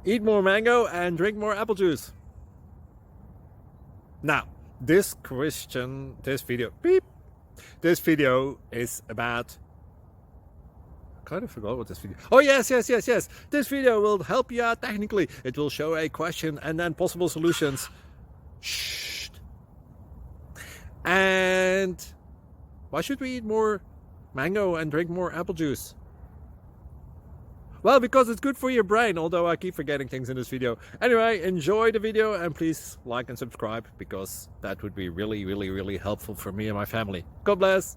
Eat more mango and drink more apple juice. Now, this video is about, I kind of forgot what this video. Oh, yes. This video will help you out technically. It will show a question and then possible solutions. Shh. And why should we eat more mango and drink more apple juice? Well, because it's good for your brain, although I keep forgetting things in this video. Anyway, enjoy the video and please like and subscribe, because that would be really helpful for me and my family. God bless!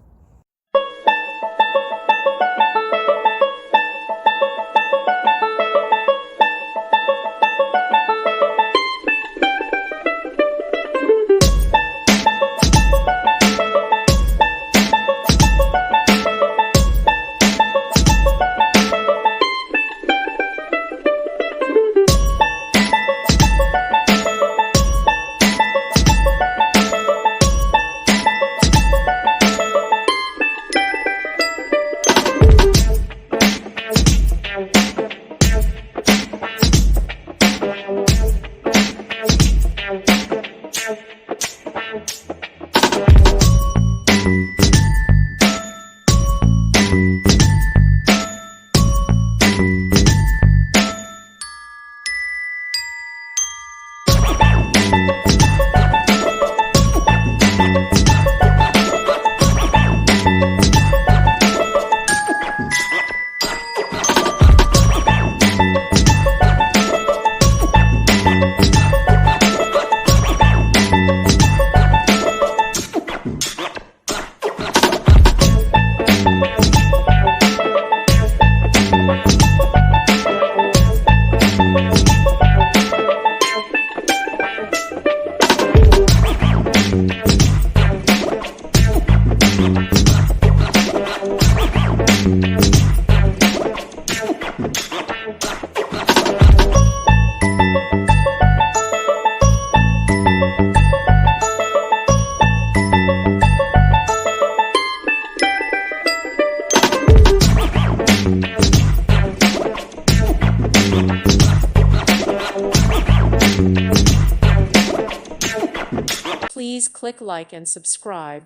Please click like and subscribe.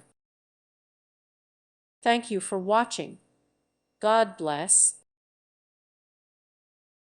Thank you for watching. God bless.